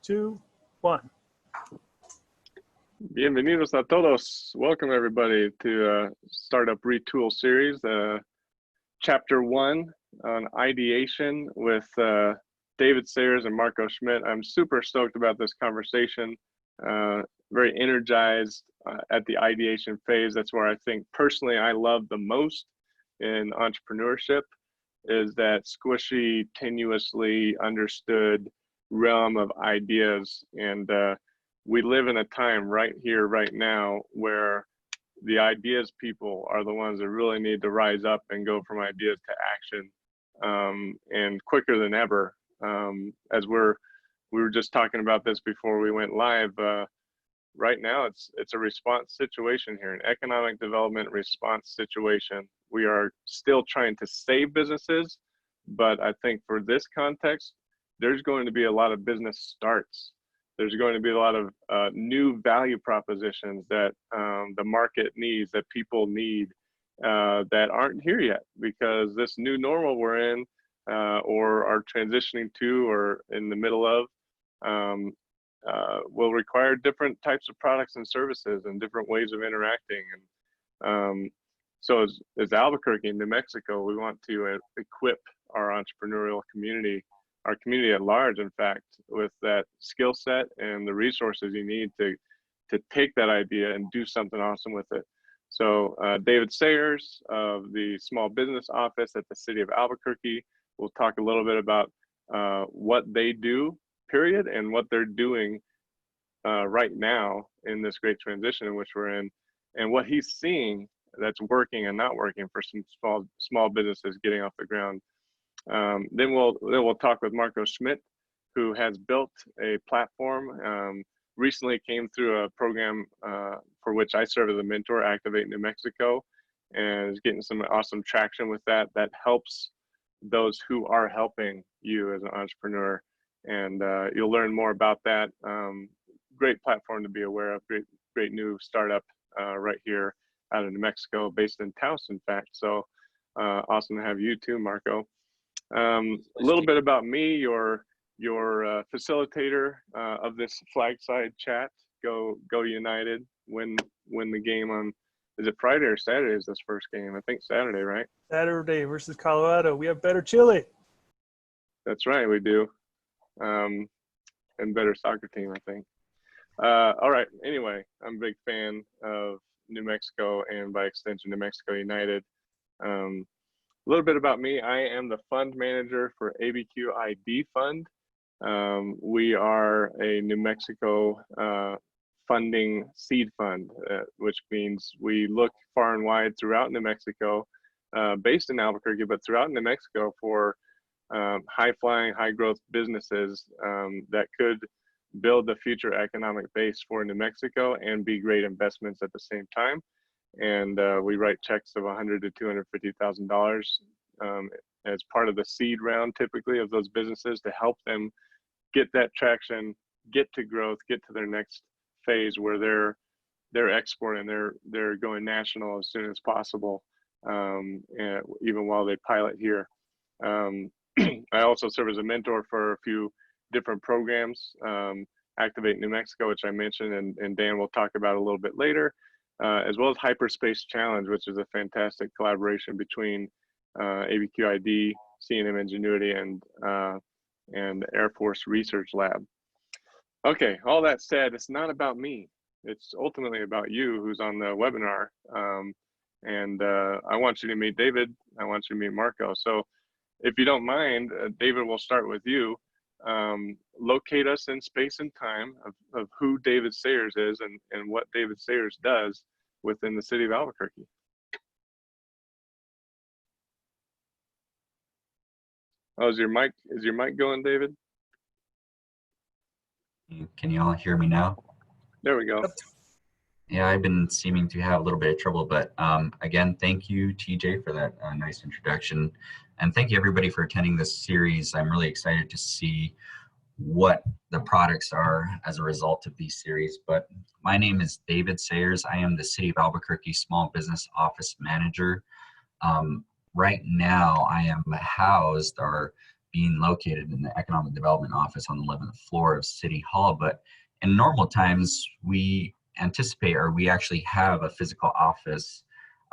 2, 1. Bienvenidos a todos. Welcome everybody to Startup Retool series, chapter 1 on ideation with David Sayers and Marco Schmidt. I'm super stoked about this conversation. Very energized at the ideation phase. That's where I think personally I love the most in entrepreneurship, is that squishy, tenuously understood realm of ideas. And we live in a time right here, right now, where the ideas people are the ones that really need to rise up and go from ideas to action, and quicker than ever. As we were just talking about this before we went live. Right now, it's a response situation here, an economic development response situation. We are still trying to save businesses, but I think for this context, there's going to be a lot of business starts. There's going to be a lot of new value propositions that the market needs, that people need, that aren't here yet, because this new normal we're in, or are transitioning to, or in the middle of, will require different types of products and services and different ways of interacting. And so as Albuquerque, New Mexico, we want to equip our entrepreneurial community, our community at large, in fact, with that skill set and the resources you need to take that idea and do something awesome with it. So David Sayers of the Small Business Office at the City of Albuquerque will talk a little bit about what they do, period, and what they're doing right now in this great transition in which we're in, and what he's seeing that's working and not working for some small businesses getting off the ground. Then we'll talk with Marco Schmidt, who has built a platform. Recently came through a program for which I serve as a mentor, Activate New Mexico, and is getting some awesome traction with that. That helps those who are helping you as an entrepreneur, and you'll learn more about that. Great platform to be aware of. Great new startup right here out of New Mexico, based in Taos, in fact. So awesome to have you too, Marco. A little bit about me, your facilitator of this flag side chat. Go United! Win the game on, is it Friday or Saturday? Is this first game? I think Saturday, right? Saturday versus Colorado. We have better chili. That's right, we do, and better soccer team, I think. All right. Anyway, I'm a big fan of New Mexico, and by extension, New Mexico United. A little bit about me. I am the fund manager for CABQ ID Fund. We are a New Mexico funding seed fund, which means we look far and wide throughout New Mexico, based in Albuquerque, but throughout New Mexico for high-flying, high-growth businesses that could build the future economic base for New Mexico and be great investments at the same time. And we write checks of $100,000 to $250,000 as part of the seed round, typically, of those businesses, to help them get that traction, get to growth, get to their next phase where they're exporting, they're going national as soon as possible, and even while they pilot here. I also serve as a mentor for a few different programs, Activate New Mexico, which I mentioned, and Dan will talk about a little bit later. As well as Hyperspace Challenge, which is a fantastic collaboration between CABQ ID, C&M Ingenuity, and Air Force Research Lab. Okay, all that said, it's not about me. It's ultimately about you who's on the webinar. And I want you to meet David. I want you to meet Marco. So if you don't mind, David, we'll start with you. Locate us in space and time of who David Sayers is and what David Sayers does within the city of Albuquerque. Oh, is your mic going, David? Can you all hear me now? There we go. Yeah, I've been seeming to have a little bit of trouble, but again, thank you, TJ, for that nice introduction. And thank you, everybody, for attending this series. I'm really excited to see what the products are as a result of these series. But my name is David Sayers. I am the City of Albuquerque Small Business Office Manager. Right now, I am housed, or being located in the Economic Development Office on the 11th floor of City Hall. But in normal times, we anticipate, or we actually have a physical office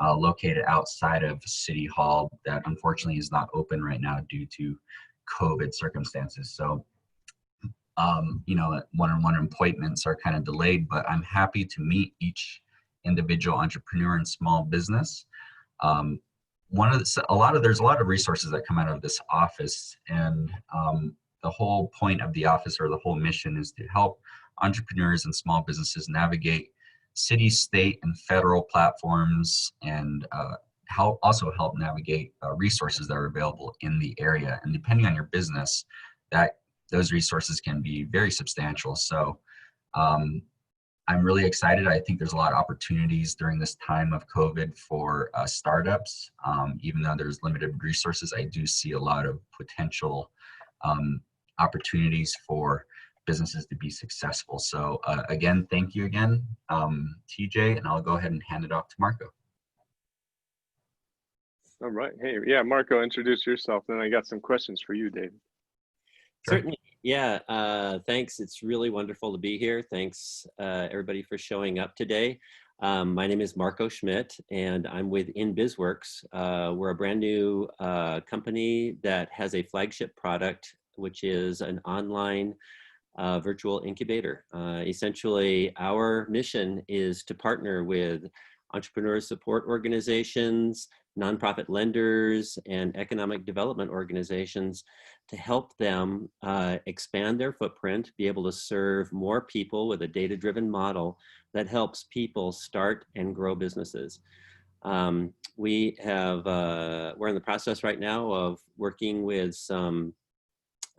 located outside of City Hall that unfortunately is not open right now due to COVID circumstances. So, you know, one-on-one appointments are kind of delayed, but I'm happy to meet each individual entrepreneur and small business. There's a lot of resources that come out of this office, and the whole point of the office, or the whole mission, is to help entrepreneurs and small businesses navigate city, state, and federal platforms, and also help navigate resources that are available in the area. And depending on your business, those resources can be very substantial. So I'm really excited. I think there's a lot of opportunities during this time of COVID for startups. Even though there's limited resources, I do see a lot of potential opportunities for businesses to be successful. So again, thank you again, TJ, and I'll go ahead and hand it off to Marco. All right. Hey, yeah, Marco, introduce yourself. Then I got some questions for you, Dave. Certainly. Yeah, thanks. It's really wonderful to be here. Thanks, everybody, for showing up today. My name is Marco Schmidt, and I'm with InBizWorks. We're a brand new company that has a flagship product, which is an online virtual incubator. Essentially, our mission is to partner with entrepreneur support organizations, nonprofit lenders, and economic development organizations to help them expand their footprint, be able to serve more people with a data-driven model that helps people start and grow businesses. We're in the process right now of working with some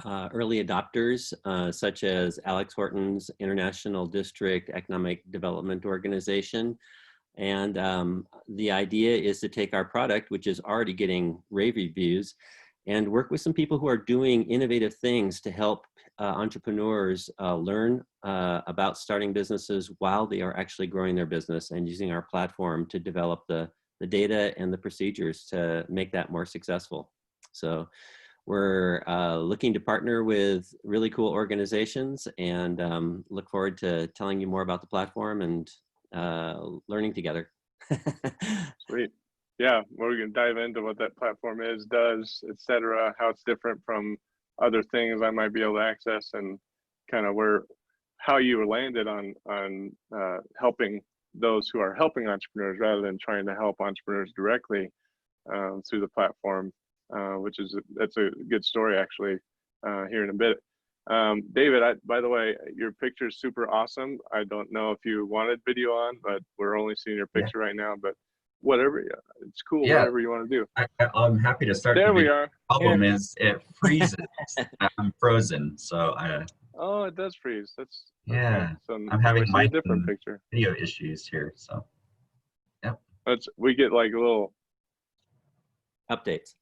early adopters, such as Alex Horton's International District Economic Development Organization. And the idea is to take our product, which is already getting rave reviews, and work with some people who are doing innovative things to help entrepreneurs learn about starting businesses while they are actually growing their business, and using our platform to develop the data and the procedures to make that more successful. So we're looking to partner with really cool organizations, and look forward to telling you more about the platform and learning together. Sweet. Yeah, we're going to dive into what that platform is, does, etc., how it's different from other things I might be able to access, and kind of how you landed on helping those who are helping entrepreneurs rather than trying to help entrepreneurs directly through the platform, that's a good story, actually, here in a bit. David, by the way, your picture is super awesome. I don't know if you wanted video on, but we're only seeing your picture right now, but whatever, it's cool, whatever you want to do. I'm happy to start. There we are. Problem is it freezes. I'm frozen, so oh, it does freeze. That's yeah. Okay. So I'm having my different picture. Video issues here, so yep. We get like little updates.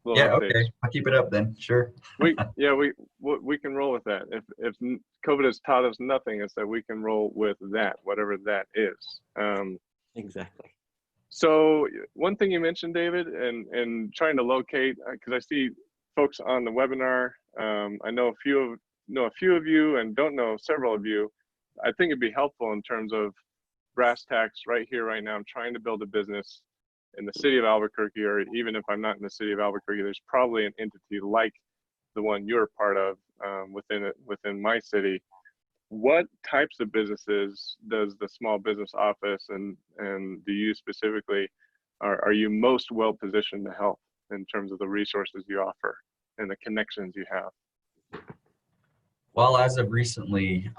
Yeah, okay. I'll keep it up then. Sure. we can roll with that. If COVID has taught us nothing, it's that we can roll with that, whatever that is. Exactly. So one thing you mentioned, David, and trying to locate, because I see folks on the webinar. I know a few of you, and don't know several of you. I think it'd be helpful in terms of brass tacks right here, right now. I'm trying to build a business in the city of Albuquerque, or even if I'm not in the city of Albuquerque, there's probably an entity like the one you're part of within my city. What types of businesses does the small business office and do you specifically are you most well positioned to help in terms of the resources you offer and the connections you have? Well, as of recently,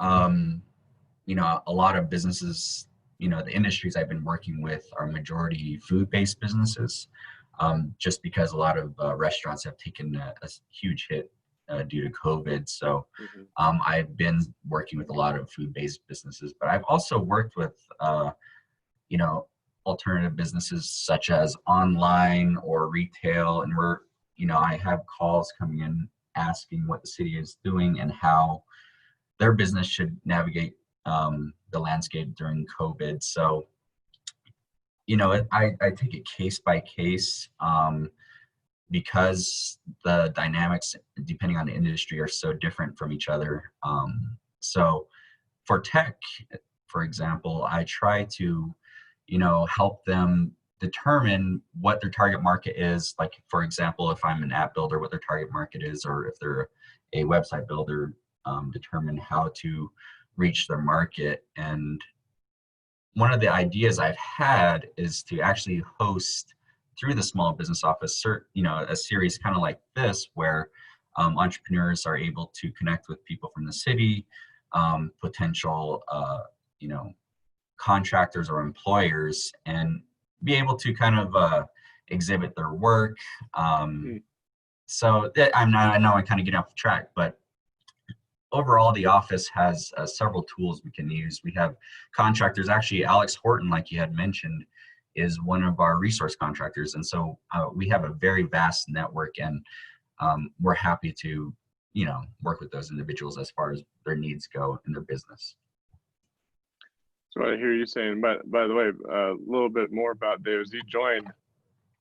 you know, a lot of businesses, you know, the industries I've been working with are majority food-based businesses, just because a lot of restaurants have taken a huge hit due to COVID. So I've been working with a lot of food-based businesses, but I've also worked with, you know, alternative businesses such as online or retail. And I have calls coming in asking what the city is doing and how their business should navigate the landscape during COVID. So, you know, I take it case by case. because the dynamics, depending on the industry, are so different from each other. So for tech, for example, I try to, help them determine what their target market is. Like, for example, if I'm an app builder, what their target market is, or if they're a website builder, determine how to reach their market. And one of the ideas I've had is to actually host through the Small Business Office, a series kind of like this, where entrepreneurs are able to connect with people from the city, potential, contractors or employers, and be able to kind of exhibit their work. So I know I'm kind of getting off the track, but overall, the office has several tools we can use. We have contractors. Actually, Alex Horton, like you had mentioned, is one of our resource contractors. And so we have a very vast network, and we're happy to, work with those individuals as far as their needs go in their business. So I hear you saying, by the way, a little bit more about Davis. You joined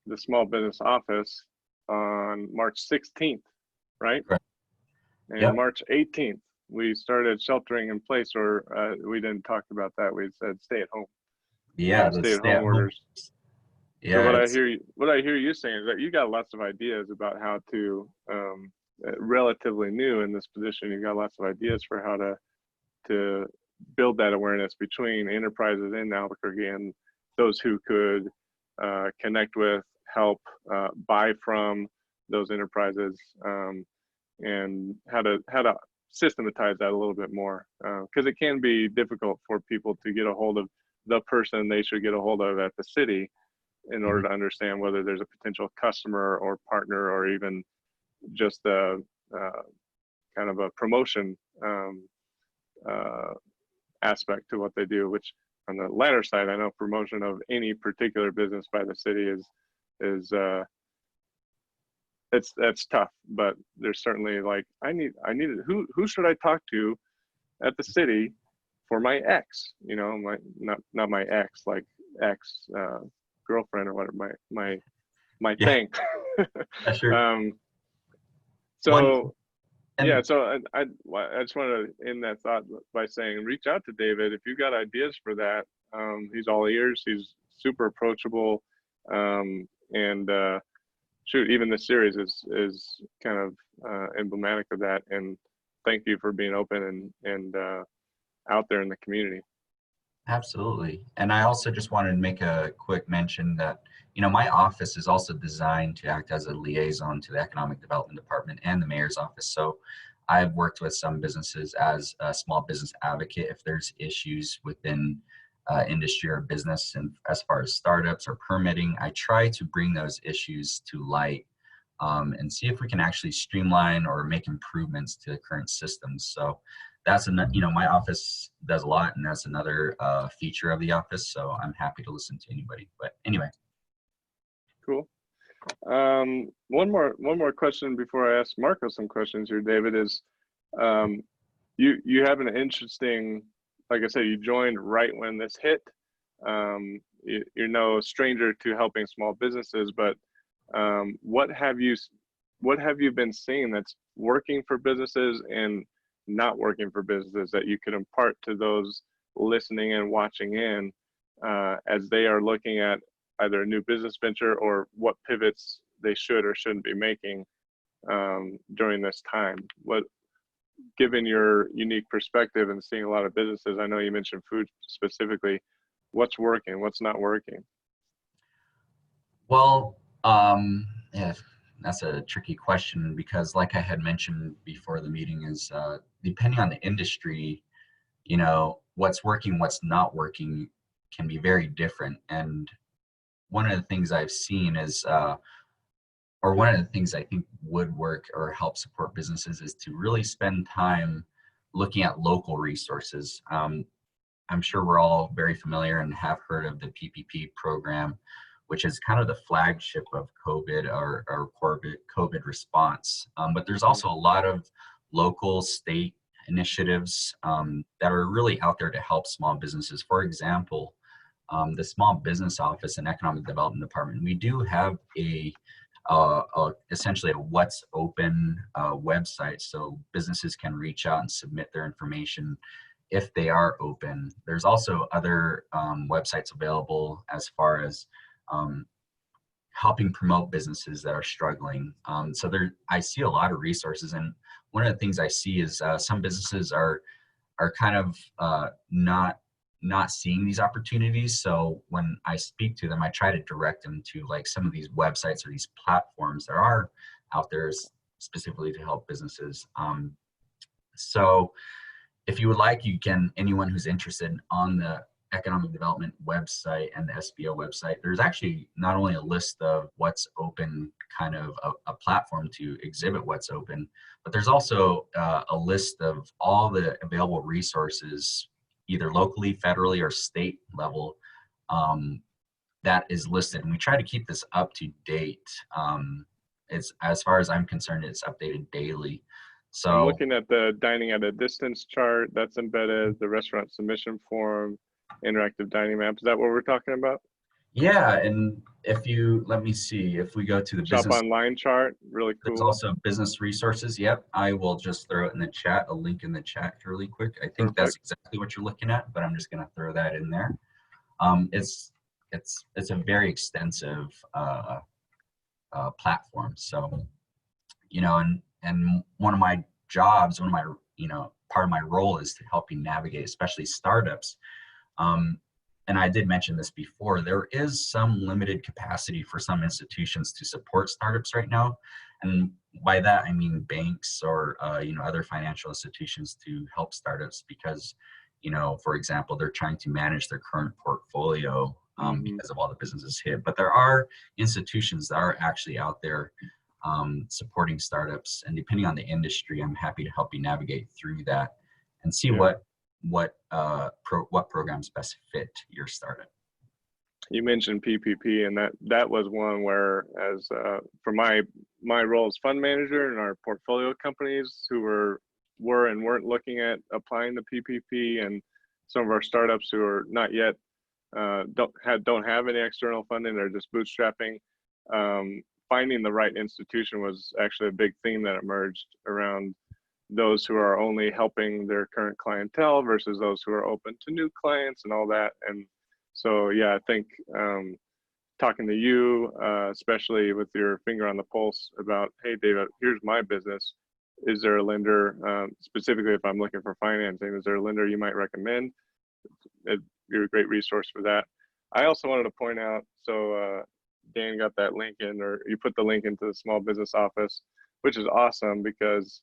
the Small Business Office on March 16th, right? Correct. And Yep. March 18th, we started sheltering in place, or we didn't talk about that. We said stay at home. Yeah, stay at home orders. Yeah. So what I hear you saying is that you got lots of ideas about how to, relatively new in this position, you got lots of ideas for how to build that awareness between enterprises in Albuquerque and those who could connect with, help, buy from those enterprises, and how to systematize that a little bit more, because it can be difficult for people to get a hold of the person they should get a hold of at the city in order to understand whether there's a potential customer or partner, or even just a kind of a promotion aspect to what they do, which on the latter side, I know promotion of any particular business by the city is that's tough, but there's certainly like, who should I talk to at the city for my ex, not my ex, like ex girlfriend or whatever, my thing. Yeah, sure. So so I just want to end that thought by saying, reach out to David if you got ideas for that. He's all ears. He's super approachable, and shoot, even this series is kind of emblematic of that. And thank you for being open and out there in the community. Absolutely. And I also just wanted to make a quick mention that, my office is also designed to act as a liaison to the Economic Development Department and the Mayor's office. So I've worked with some businesses as a small business advocate if there's issues within industry or business. And as far as startups or permitting, I try to bring those issues to light and see if we can actually streamline or make improvements to the current systems. So that's my office does a lot, and that's another feature of the office. So I'm happy to listen to anybody. But anyway. Cool. One more question before I ask Marco some questions here, David, is you have an interesting, like I said, you joined right when this hit. You're no stranger to helping small businesses, but what have you been seeing that's working for businesses and not working for businesses that you could impart to those listening and watching in as they are looking at either a new business venture or what pivots they should or shouldn't be making during this time? Given your unique perspective and seeing a lot of businesses, I know you mentioned food specifically, what's working, what's not working? Well, yeah, that's a tricky question, because like I had mentioned before the meeting is depending on the industry, what's working, what's not working can be very different. And one of the things I've seen is, or one of the things I think would work or help support businesses is to really spend time looking at local resources. I'm sure we're all very familiar and have heard of the PPP program, which is kind of the flagship of COVID or COVID response. But there's also a lot of local, state initiatives that are really out there to help small businesses. For example, the Small Business Office and Economic Development Department, we do have a essentially a what's open website, so businesses can reach out and submit their information if they are open. There's also other websites available as far as helping promote businesses that are struggling. So there, I see a lot of resources, and one of the things I see is some businesses are kind of not seeing these opportunities. So when I speak to them, I try to direct them to like some of these websites or these platforms that are out there specifically to help businesses. So if you would like, you can, anyone who's interested, on the economic development website and the SBO website, there's actually not only a list of what's open, kind of a platform to exhibit what's open, but there's also a list of all the available resources, either locally, federally, or state level, that is listed. And we try to keep this up to date. It's, as far as I'm concerned, it's updated daily. So I'm looking at the dining at a distance chart that's embedded, the restaurant submission form, interactive dining map. Is that what we're talking about? yeah, and if you, let me see, if we go to the Shop business online chart, really cool. there's also business resources. Yep, I will just throw it in the chat, a link in the chat really quick. I think that's exactly what you're looking at, but I'm just going to throw that in there. It's a very extensive platform. So, you know, and one of my jobs, one of my, you know, part of my role is to help you navigate, especially startups. And I did mention this before, there is some limited capacity for some institutions to support startups right now. And by that, I mean banks or, you know, other financial institutions to help startups because, you know, for example, they're trying to manage their current portfolio because of all the businesses hit. But there are institutions that are actually out there supporting startups. And depending on the industry, I'm happy to help you navigate through that and see what programs best fit your startup. You mentioned PPP, and that was one where, as for my role as fund manager in our portfolio companies who were and weren't looking at applying the PPP, and some of our startups who are not yet don't have any external funding, they're just bootstrapping. Finding the right institution was actually a big theme that emerged around those who are only helping their current clientele versus those who are open to new clients and all that. And so, yeah, I think talking to you, especially with your finger on the pulse about, hey, David, here's my business. Is there a lender, specifically if I'm looking for financing, is there a lender you might recommend? You're a great resource for that. I also wanted to point out, so Dan got that link in, or you put the link into the small business office, which is awesome because,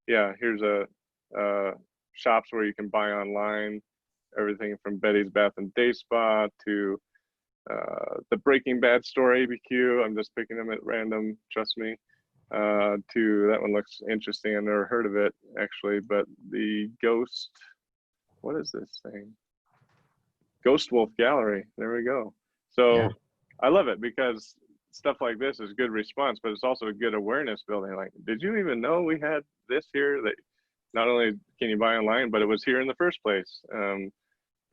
yeah, here's a shops where you can buy online, everything from Betty's Bath and Day Spa to the Breaking Bad store ABQ. I'm just picking them at random, trust me. To that one looks interesting. I've never heard of it actually, but the Ghost, what is this thing? Ghost Wolf Gallery. There we go. So yeah. I love it because stuff like this is good response, but it's also a good awareness building. Like, did you even know we had this here? That not only can you buy online, but it was here in the first place. And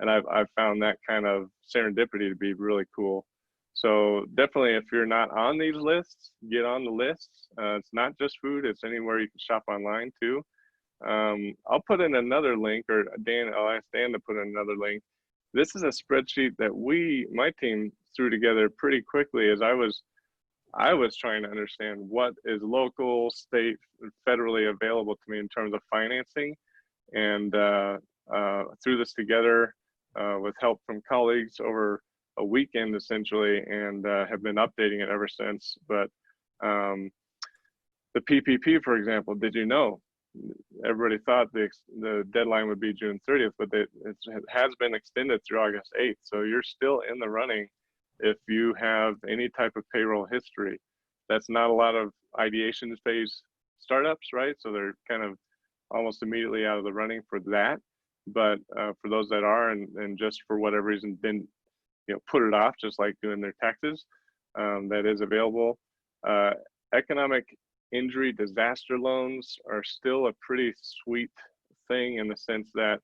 I've found that kind of serendipity to be really cool. So definitely, if you're not on these lists, get on the lists. It's not just food; it's anywhere you can shop online too. I'll put in another link, or I'll ask Dan to put in another link. This is a spreadsheet that my team threw together pretty quickly as I was trying to understand what is local, state, and federally available to me in terms of financing, and threw this together with help from colleagues over a weekend essentially, and have been updating it ever since. But the PPP, for example, did you know? Everybody thought the deadline would be June 30th, but it has been extended through August 8th. So you're still in the running if you have any type of payroll history. That's not a lot of ideation phase startups, right? So they're kind of almost immediately out of the running for that. But for those that are, and just for whatever reason didn't, put it off, just like doing their taxes, that is available. Economic injury disaster loans are still a pretty sweet thing in the sense that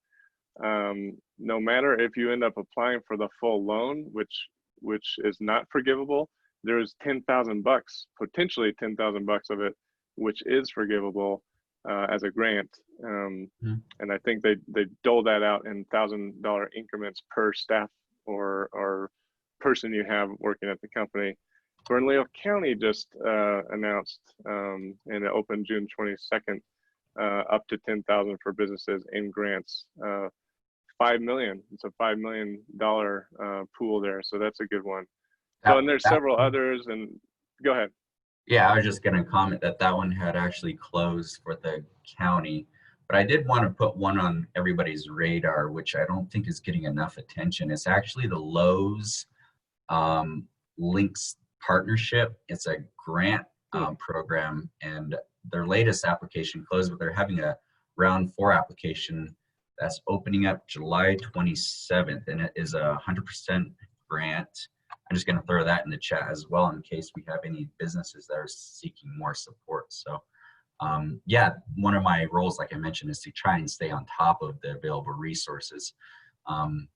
no matter if you end up applying for the full loan, which is not forgivable, there's 10,000 bucks, potentially 10,000 bucks of it, which is forgivable as a grant. And I think they dole that out in $1,000 increments per staff or person you have working at the company. Bernalillo County just announced, and it opened June 22nd, up to 10,000 for businesses in grants. 5 million. It's a $5 million pool there, so that's a good one. So, and there's several others. And go ahead. Yeah, I was just going to comment that one had actually closed for the county, but I did want to put one on everybody's radar, which I don't think is getting enough attention. It's actually the Lowe's Lynx Partnership. It's a grant program, and their latest application closed, but they're having a round 4 application that's opening up July 27th, and it is a 100% grant. I'm just going to throw that in the chat as well in case we have any businesses that are seeking more support. So yeah, one of my roles, like I mentioned, is to try and stay on top of the available resources. And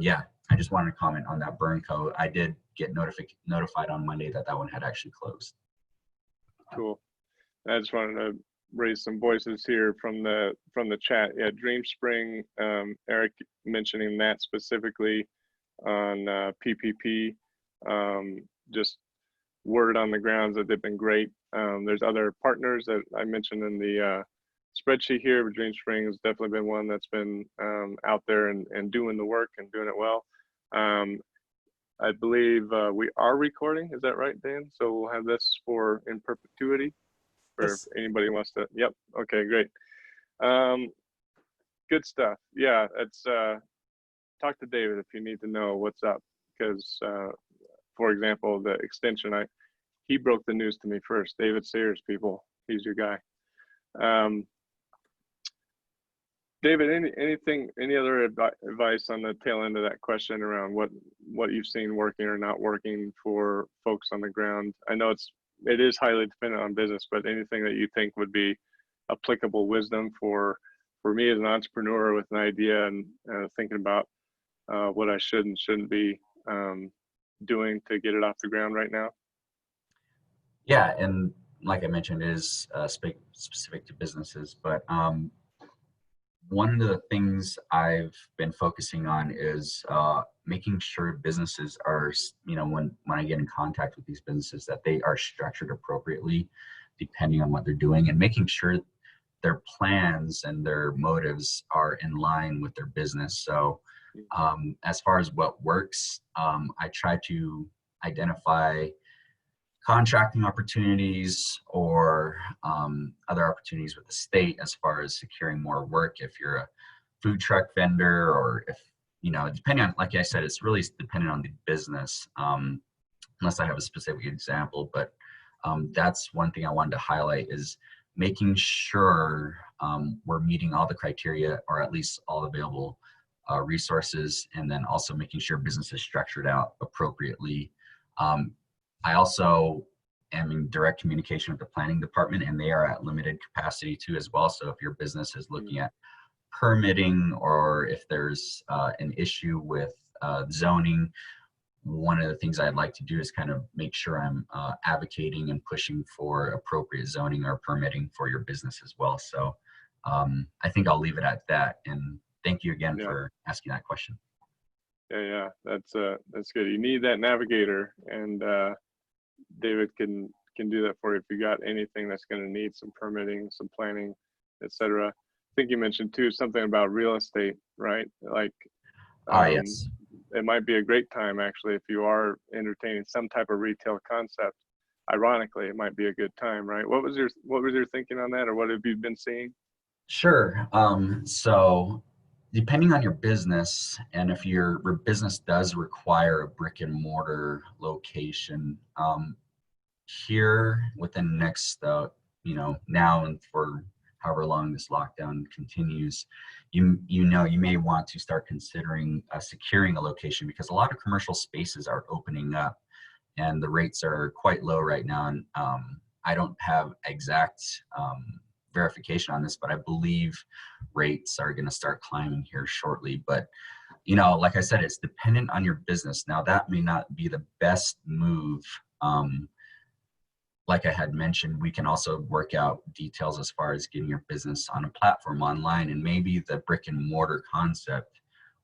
yeah, I just wanted to comment on that burn code. I did get notified on Monday that one had actually closed. Cool. I just wanted to raise some voices here from the chat. Yeah, Dream Spring, Eric mentioning that specifically on PPP. Just word on the grounds that they've been great. There's other partners that I mentioned in the spreadsheet here, but Dream Spring has definitely been one that's been out there and doing the work and doing it well. I believe we are recording. Is that right, Dan? So we'll have this in perpetuity for Yes. if anybody wants to. Yep. Okay, great. Good stuff. Yeah, it's talk to David if you need to know what's up, because for example, the extension, he broke the news to me first. David Sayers, people, he's your guy. David, any other advice on the tail end of that question around what you've seen working or not working for folks on the ground? I know it is highly dependent on business, but anything that you think would be applicable wisdom for me as an entrepreneur with an idea and thinking about what I should and shouldn't be doing to get it off the ground right now? Yeah, and like I mentioned, it is specific to businesses, but one of the things I've been focusing on is making sure businesses are, when I get in contact with these businesses, that they are structured appropriately depending on what they're doing, and making sure their plans and their motives are in line with their business. So as far as what works, I try to identify contracting opportunities or other opportunities with the state as far as securing more work. If you're a food truck vendor, or if, depending on, like I said, it's really dependent on the business, unless I have a specific example. But that's one thing I wanted to highlight, is making sure we're meeting all the criteria, or at least all available resources, and then also making sure business is structured out appropriately. I also am in direct communication with the planning department, and they are at limited capacity too as well. So if your business is looking at permitting, or if there's an issue with zoning, one of the things I'd like to do is kind of make sure I'm advocating and pushing for appropriate zoning or permitting for your business as well. So I think I'll leave it at that. And thank you again for asking that question. Yeah, that's good. You need that navigator, and David can do that for you if you got anything that's going to need some permitting, some planning, etc. I think you mentioned too something about real estate, right? Like, yes, it might be a great time actually if you are entertaining some type of retail concept. Ironically, it might be a good time, right? What was your thinking on that, or what have you been seeing? Sure. So depending on your business, and if your business does require a brick and mortar location, here within the next, now and for however long this lockdown continues, you may want to start considering securing a location, because a lot of commercial spaces are opening up, and the rates are quite low right now. And I don't have exact verification on this, but I believe rates are going to start climbing here shortly. But you know, like I said, it's dependent on your business. Now that may not be the best move. Like I had mentioned, we can also work out details as far as getting your business on a platform online, and maybe the brick and mortar concept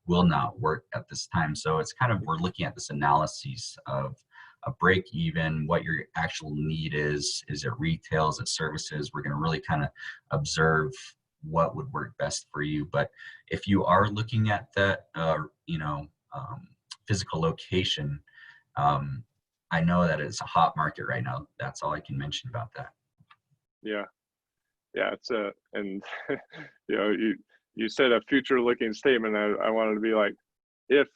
will not work at this time. So it's kind of, we're looking at this analysis of a break even, what your actual need is it retail, is it services? We're going to really kind of observe what would work best for you. But if you are looking at that, physical location, I know that it's a hot market right now. That's all I can mention about that. Yeah, it's and you know, you said a future looking statement. I wanted to be like, if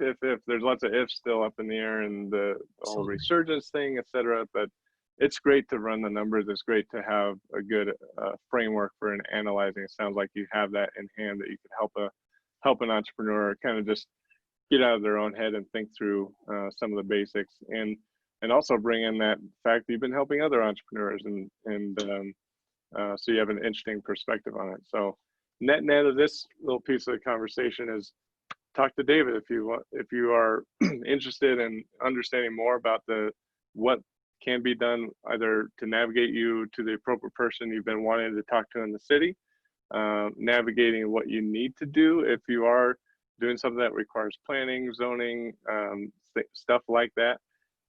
there's lots of ifs still up in the air, and the whole resurgence thing, etc. But it's great to run the numbers. It's great to have a good framework for analyzing. It sounds like you have that in hand, that you could help an entrepreneur kind of just get out of their own head and think through some of the basics, and also bring in that fact that you've been helping other entrepreneurs, and so you have an interesting perspective on it. So net of this little piece of the conversation is, talk to David if you are interested in understanding more about what can be done, either to navigate you to the appropriate person you've been wanting to talk to in the city, navigating what you need to do if you are doing something that requires planning, zoning, stuff like that.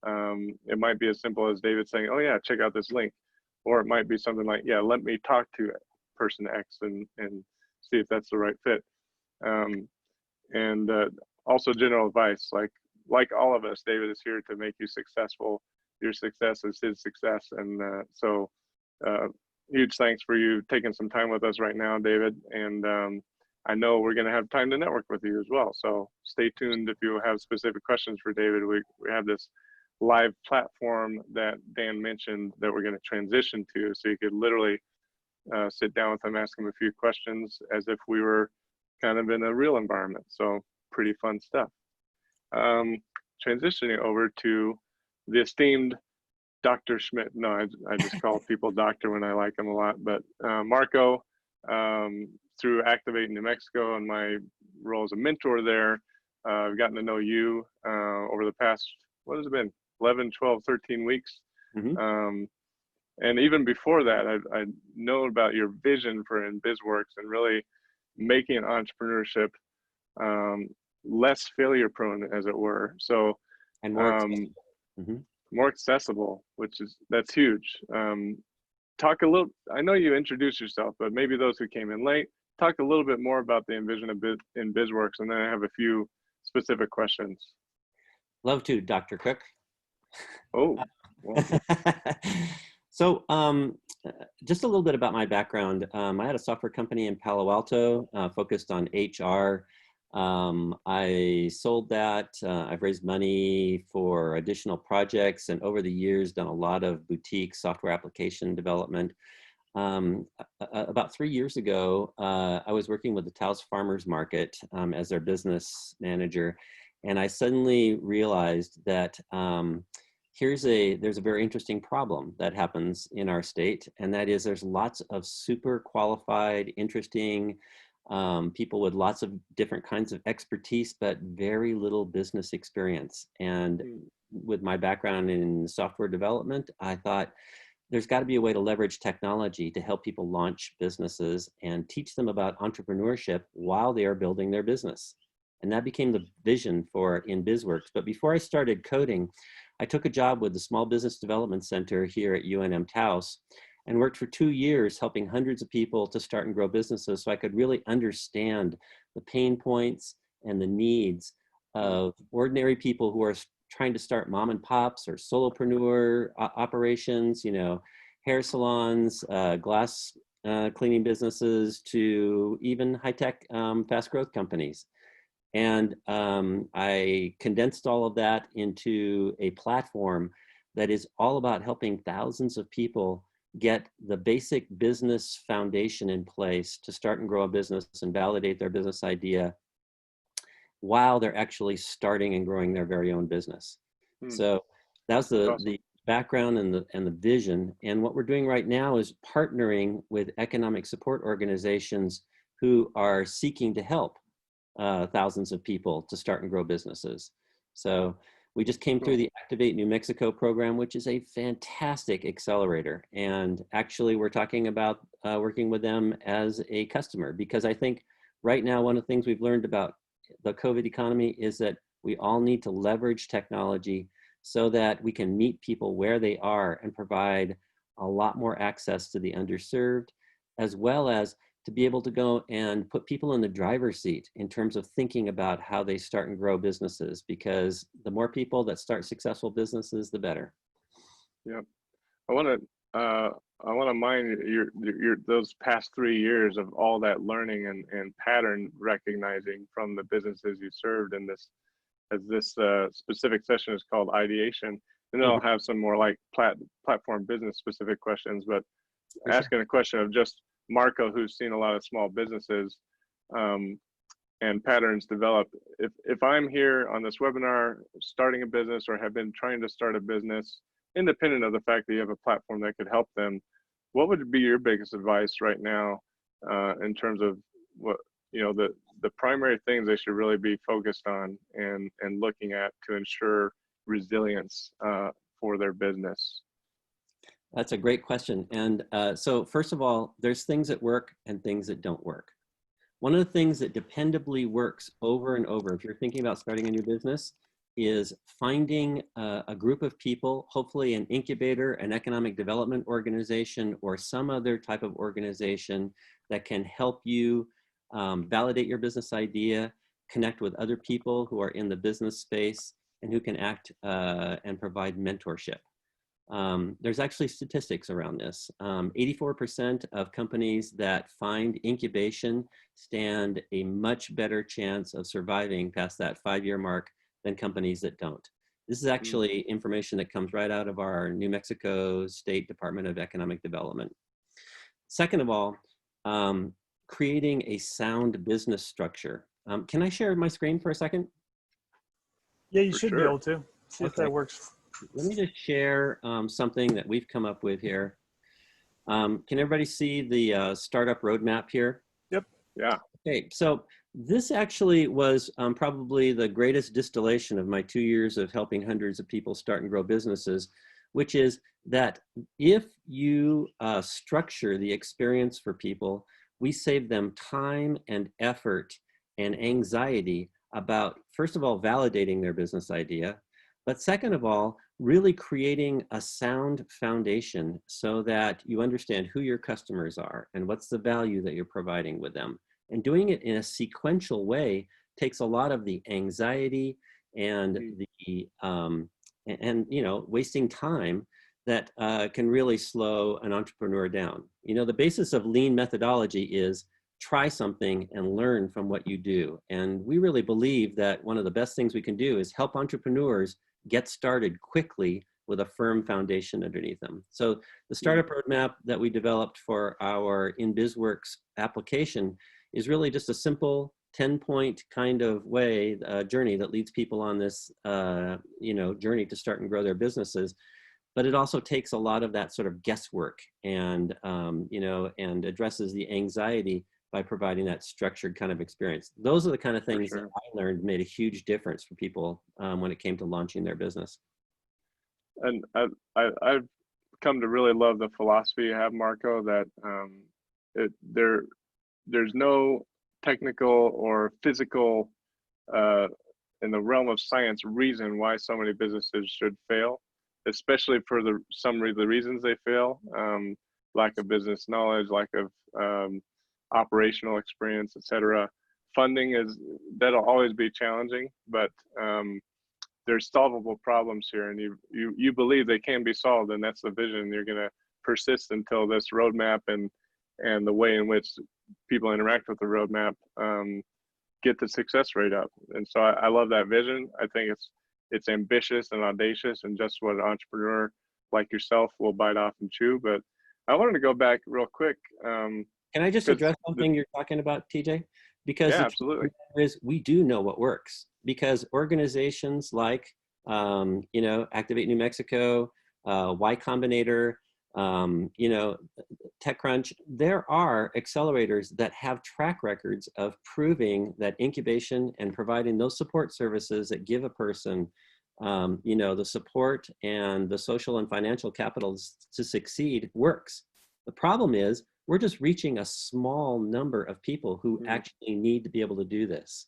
It might be as simple as David saying, oh yeah, check out this link. Or it might be something like, yeah, let me talk to person X and see if that's the right fit. And also general advice, like all of us, David is here to make you successful. Your success is his success. And so huge thanks for you taking some time with us right now, David. And I know we're going to have time to network with you as well. So stay tuned if you have specific questions for David. We have this live platform that Dan mentioned that we're going to transition to, so you could literally sit down with him, ask him a few questions as if we were kind of in a real environment. So pretty fun stuff. Transitioning over to the esteemed Dr. Schmidt. No, I just call people doctor when I like them a lot. But Marco, through Activate New Mexico and my role as a mentor there, I've gotten to know you over the past, what has it been, 11, 12, 13 weeks. Mm-hmm. And even before that, I know about your vision for InBizWorks and really making entrepreneurship less failure prone, as it were. So, And more accessible. Mm-hmm. More accessible, that's huge. Talk a little, I know you introduced yourself, but maybe those who came in late, talk a little bit more about the envision of InBizWorks, and then I have a few specific questions. Love to, Dr. Cook. Oh, well. So just a little bit about my background. I had a software company in Palo Alto focused on HR. I sold that. I've raised money for additional projects, and over the years done a lot of boutique software application development. About 3 years ago, I was working with the Taos Farmers Market as their business manager, and I suddenly realized that there's a very interesting problem that happens in our state, and that is there's lots of super qualified, interesting people with lots of different kinds of expertise, but very little business experience. And with my background in software development, I thought there's got to be a way to leverage technology to help people launch businesses and teach them about entrepreneurship while they are building their business. And that became the vision for InBizWorks. But before I started coding, I took a job with the Small Business Development Center here at UNM Taos and worked for 2 years helping hundreds of people to start and grow businesses, so I could really understand the pain points and the needs of ordinary people who are trying to start mom and pops or solopreneur operations, hair salons, glass cleaning businesses, to even high-tech fast growth companies. And I condensed all of that into a platform that is all about helping thousands of people get the basic business foundation in place to start and grow a business and validate their business idea while they're actually starting and growing their very own business. So that's the background and the vision. And what we're doing right now is partnering with economic support organizations who are seeking to help thousands of people to start and grow businesses. So we just came through the Activate New Mexico program, which is a fantastic accelerator. And actually, we're talking about working with them as a customer, because I think right now, one of the things we've learned about the COVID economy is that we all need to leverage technology so that we can meet people where they are and provide a lot more access to the underserved, as well as to be able to go and put people in the driver's seat in terms of thinking about how they start and grow businesses, because the more people that start successful businesses, the better. Yep. I want to mine your those past 3 years of all that learning and pattern recognizing from the businesses you served in this, as this specific session is called Ideation. And then I'll have some more like platform business specific questions, but asking a question of just Marco, who's seen a lot of small businesses and patterns develop. If I'm here on this webinar, starting a business or have been trying to start a business, independent of the fact that you have a platform that could help them, what would be your biggest advice right now in terms of what, you know, the primary things they should really be focused on and looking at to ensure resilience for their business? That's a great question. And so first of all, there's things that work and things that don't work. One of the things that dependably works over and over, if you're thinking about starting a new business, is finding a group of people, hopefully an incubator, an economic development organization, or some other type of organization that can help you validate your business idea, connect with other people who are in the business space, and who can act and provide mentorship. There's actually statistics around this. 84% of companies that find incubation stand a much better chance of surviving past that 5-year mark than companies that don't. This is actually information that comes right out of our New Mexico State Department of Economic Development. Second of all, creating a sound business structure. Can I share my screen for a second? Yeah, you For should sure. be able to. See if Okay. that works. Let me just share something that we've come up with here. Can everybody see the startup roadmap here? Yep. Yeah. Okay, so this actually was probably the greatest distillation of my 2 years of helping hundreds of people start and grow businesses, which is that if you structure the experience for people, we save them time and effort and anxiety about, first of all, validating their business idea, but second of all, really creating a sound foundation so that you understand who your customers are and what's the value that you're providing with them. And doing it in a sequential way takes a lot of the anxiety and the you know, wasting time that can really slow an entrepreneur down. You know, the basis of lean methodology is try something and learn from what you do. And we really believe that one of the best things we can do is help entrepreneurs get started quickly with a firm foundation underneath them. So the startup roadmap that we developed for our InBizWorks application is really just a simple 10-point kind of way, journey that leads people on this, you know, journey to start and grow their businesses. But it also takes a lot of that sort of guesswork and, you know, and addresses the anxiety by providing that structured kind of experience. Those are the kind of things that I learned made a huge difference for people when it came to launching their business. And I've come to really love the philosophy you have, Marco, that there's no technical or physical in the realm of science reason why so many businesses should fail, especially for some of the reasons they fail. Lack of business knowledge, lack of operational experience, etc. Funding that'll always be challenging, but there's solvable problems here, and you believe they can be solved, and that's the vision. You're going to persist until this roadmap and the way in which people interact with the roadmap get the success rate up. And so I love that vision. I think it's ambitious and audacious, and just what an entrepreneur like yourself will bite off and chew. But I wanted to go back real quick. Can I just address something you're talking about, TJ? Because yeah, absolutely. We do know what works, because organizations like, you know, Activate New Mexico, Y Combinator, You know, TechCrunch, there are accelerators that have track records of proving that incubation and providing those support services that give a person, you know, the support and the social and financial capitals to succeed works. The problem is we're just reaching a small number of people who actually need to be able to do this.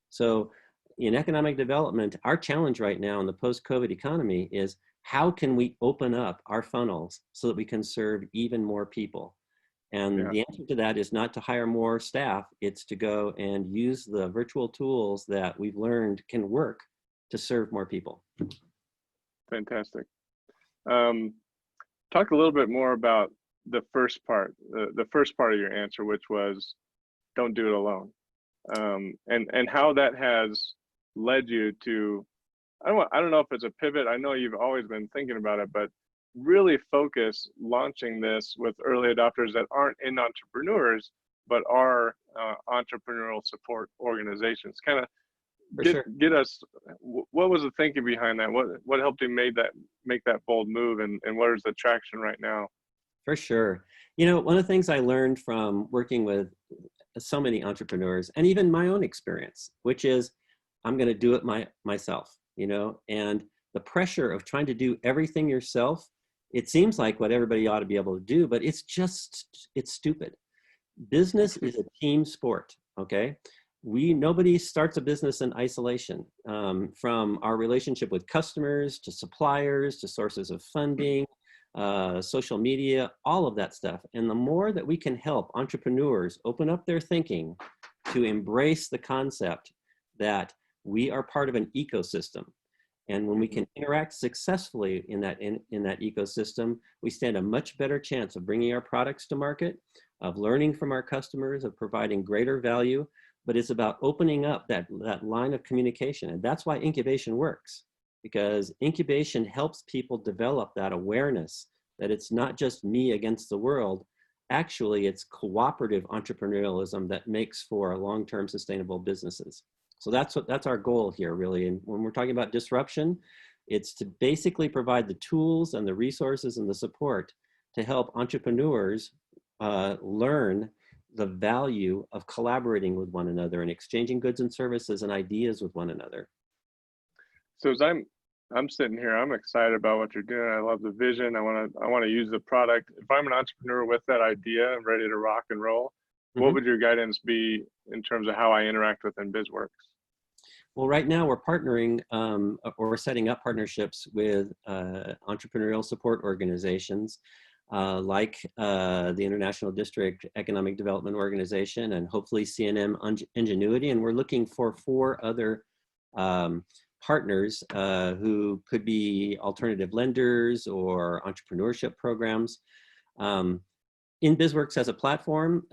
So in economic development, our challenge right now in the post-COVID economy is how can we open up our funnels so that we can serve even more people? And the answer to that is not to hire more staff, it's to go and use the virtual tools that we've learned can work to serve more people. Fantastic. Talk a little bit more about the first part, the first part of your answer, which was don't do it alone, and how that has led you to, I don't know if it's a pivot. I know you've always been thinking about it, but really focus launching this with early adopters that aren't in entrepreneurs, but are entrepreneurial support organizations. Kind of get us, what was the thinking behind that? What helped you make that bold move, and what is the traction right now? For sure. You know, one of the things I learned from working with so many entrepreneurs, and even my own experience, which is I'm going to do it myself, you know, and the pressure of trying to do everything yourself, it seems like what everybody ought to be able to do, but it's stupid. Business is a team sport, okay? Nobody starts a business in isolation, from our relationship with customers to suppliers to sources of funding, social media, all of that stuff. And the more that we can help entrepreneurs open up their thinking to embrace the concept that we are part of an ecosystem. And when we can interact successfully in that ecosystem, we stand a much better chance of bringing our products to market, of learning from our customers, of providing greater value. But it's about opening up that line of communication. And that's why incubation works, because incubation helps people develop that awareness that it's not just me against the world. Actually, it's cooperative entrepreneurialism that makes for long-term sustainable businesses. So that's our goal here, really. And when we're talking about disruption, it's to basically provide the tools and the resources and the support to help entrepreneurs learn the value of collaborating with one another and exchanging goods and services and ideas with one another. So as I'm sitting here, I'm excited about what you're doing. I love the vision. I want to use the product. If I'm an entrepreneur with that idea and ready to rock and roll, what would your guidance be in terms of how I interact with InBizWorks? Well, right now we're partnering or setting up partnerships with entrepreneurial support organizations like the International District Economic Development Organization and hopefully CNM Ingenuity. And we're looking for 4 other partners who could be alternative lenders or entrepreneurship programs. InBizWorks as a platform,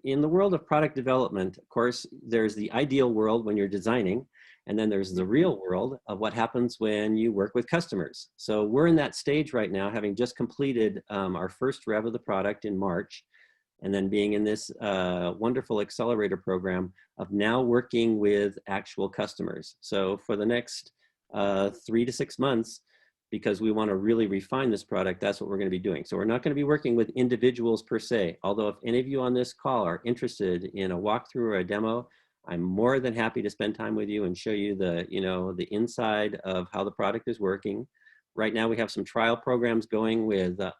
in the world of product development, of course, there's the ideal world when you're designing, and then there's the real world of what happens when you work with customers. So we're in that stage right now, having just completed our first rev of the product in March, and then being in this wonderful accelerator program of now working with actual customers. So for the next 3 to 6 months, because we want to really refine this product, that's what we're going to be doing. So we're not going to be working with individuals per se, although if any of you on this call are interested in a walkthrough or a demo, I'm more than happy to spend time with you and show you the inside of how the product is working. Right now we have some trial programs going with the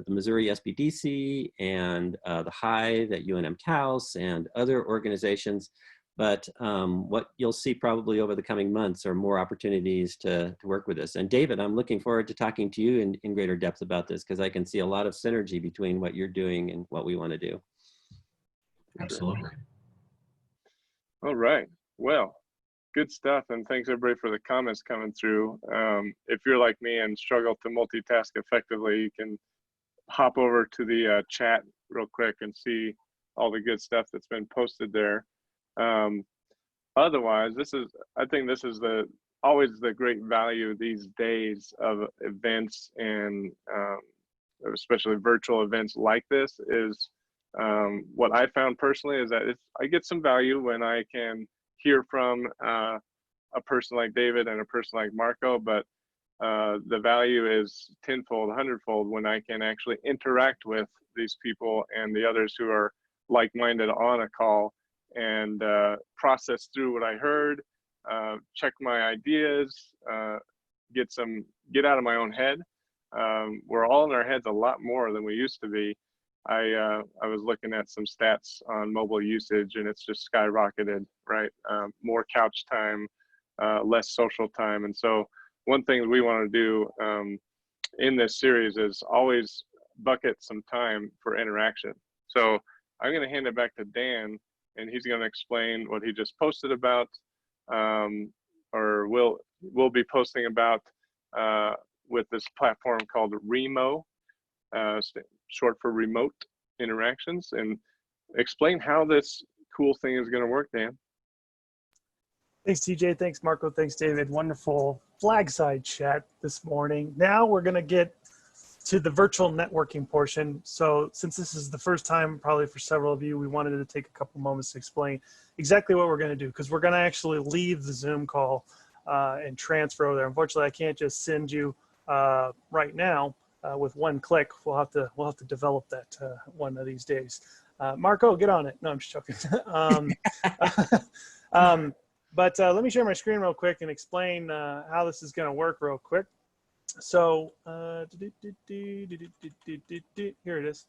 Missouri SBDC and the Hive at UNM Taos and other organizations. But what you'll see probably over the coming months are more opportunities to work with us. And David, I'm looking forward to talking to you in greater depth about this, because I can see a lot of synergy between what you're doing and what we want to do. Absolutely. All right. Well, good stuff. And thanks everybody for the comments coming through. If you're like me and struggle to multitask effectively, you can hop over to the chat real quick and see all the good stuff that's been posted there. Otherwise, I think this is always the great value these days of events, and especially virtual events like this, is what I found personally is that I get some value when I can hear from a person like David and a person like Marco, but the value is tenfold, 100-fold when I can actually interact with these people and the others who are like-minded on a call and process through what I heard, check my ideas, get out of my own head. We're all in our heads a lot more than we used to be. I was looking at some stats on mobile usage, and it's just skyrocketed, right? More couch time, less social time. And so one thing we want to do in this series is always bucket some time for interaction. So I'm going to hand it back to Dan, and he's going to explain what he just posted about, or we'll be posting about with this platform called Remo, short for remote interactions, and explain how this cool thing is going to work, Dan. Thanks, TJ. Thanks, Marco. Thanks, David. Wonderful flagside chat this morning. Now we're going to get to the virtual networking portion. So since this is the first time, probably for several of you, we wanted to take a couple moments to explain exactly what we're going to do, because we're going to actually leave the Zoom call and transfer over there. Unfortunately, I can't just send you right now with one click. We'll have to develop that one of these days. Marco, get on it. No, I'm just joking. But let me share my screen real quick and explain how this is going to work real quick. So here it is.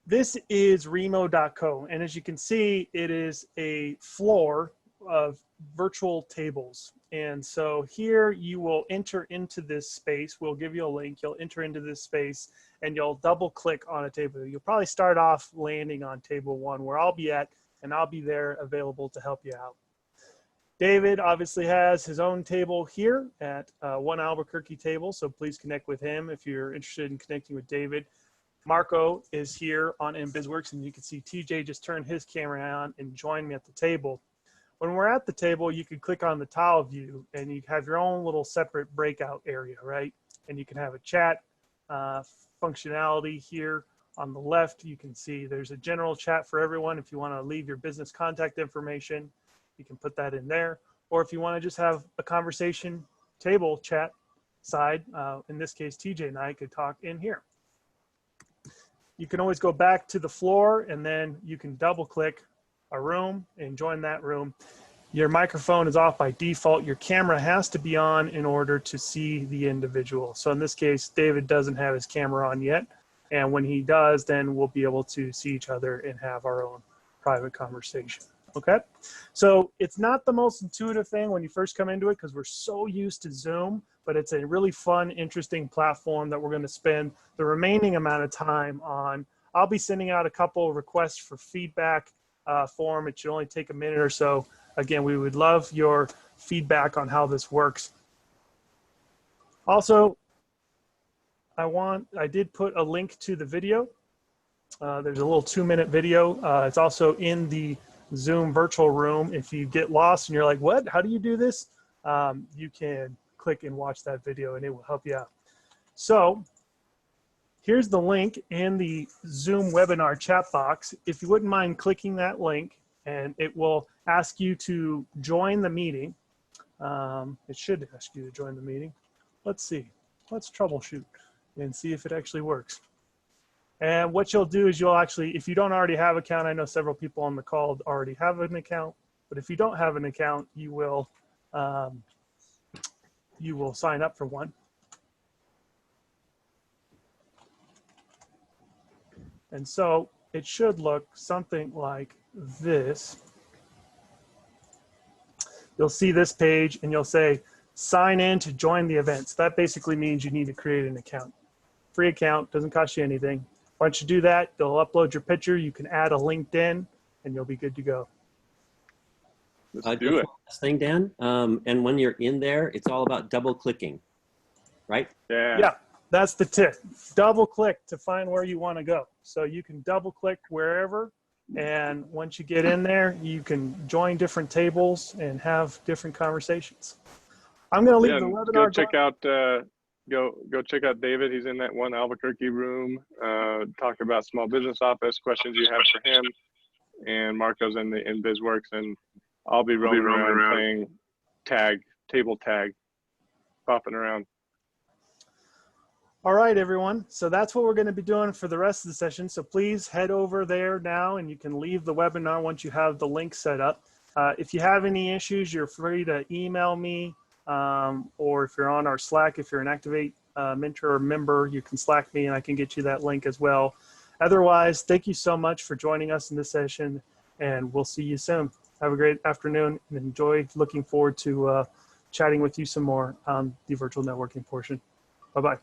This is remo.co, and as you can see, it is a floor of virtual tables. And so here you will enter into this space. We'll give you a link. You'll enter into this space, and you'll double click on a table. You'll probably start off landing on table 1, where I'll be at, and I'll be there available to help you out. David obviously has his own table here at One Albuquerque table, so please connect with him if you're interested in connecting with David. Marco is here on InBizWorks, and you can see TJ just turned his camera on and join me at the table. When we're at the table, you can click on the tile view, and you have your own little separate breakout area, right? And you can have a chat functionality here. On the left, you can see there's a general chat for everyone. If you want to leave your business contact information, you can put that in there. Or if you want to just have a conversation table chat side, in this case, TJ and I could talk in here. You can always go back to the floor, and then you can double click a room and join that room. Your microphone is off by default. Your camera has to be on in order to see the individual. So in this case, David doesn't have his camera on yet. And when he does, then we'll be able to see each other and have our own private conversation. Okay, so it's not the most intuitive thing when you first come into it, because we're so used to Zoom, but it's a really fun, interesting platform that we're going to spend the remaining amount of time on. I'll be sending out a couple of requests for feedback form. It should only take a minute or so. Again, we would love your feedback on how this works. Also, I did put a link to the video. There's a little 2-minute video. It's also in the Zoom virtual room. If you get lost and you're like, what? How do you do this? You can click and watch that video, and it will help you out. So here's the link in the Zoom webinar chat box. If you wouldn't mind clicking that link, and it will ask you to join the meeting. It should ask you to join the meeting. Let's see. Let's troubleshoot and see if it actually works. And what you'll do is you'll actually, if you don't already have an account, I know several people on the call already have an account, but if you don't have an account, you will sign up for one. And so it should look something like this. You'll see this page, and you'll say, sign in to join the event. So that basically means you need to create an account. Free account, doesn't cost you anything. Once you do that, they'll upload your picture. You can add a LinkedIn, and you'll be good to go. Let's do it. Last thing, Dan, and when you're in there, it's all about double clicking, right? Yeah. Yeah, that's the tip. Double click to find where you want to go. So you can double click wherever, and once you get in there, you can join different tables and have different conversations. I'm going to leave the webinar. Go check out go check out David. He's in that One Albuquerque room. Talk about small business office questions you have for him, and Marco's in the InBizWorks, and I'll be roaming around playing table tag, popping around. All right, everyone. So that's what we're going to be doing for the rest of the session. So please head over there now, and you can leave the webinar once you have the link set up. If you have any issues, you're free to email me, or if you're on our Slack, if you're an Activate mentor or member, you can Slack me and I can get you that link as well. Otherwise, thank you so much for joining us in this session, and we'll see you soon. Have a great afternoon and enjoy. Looking forward to chatting with you some more on the virtual networking portion. Bye-bye.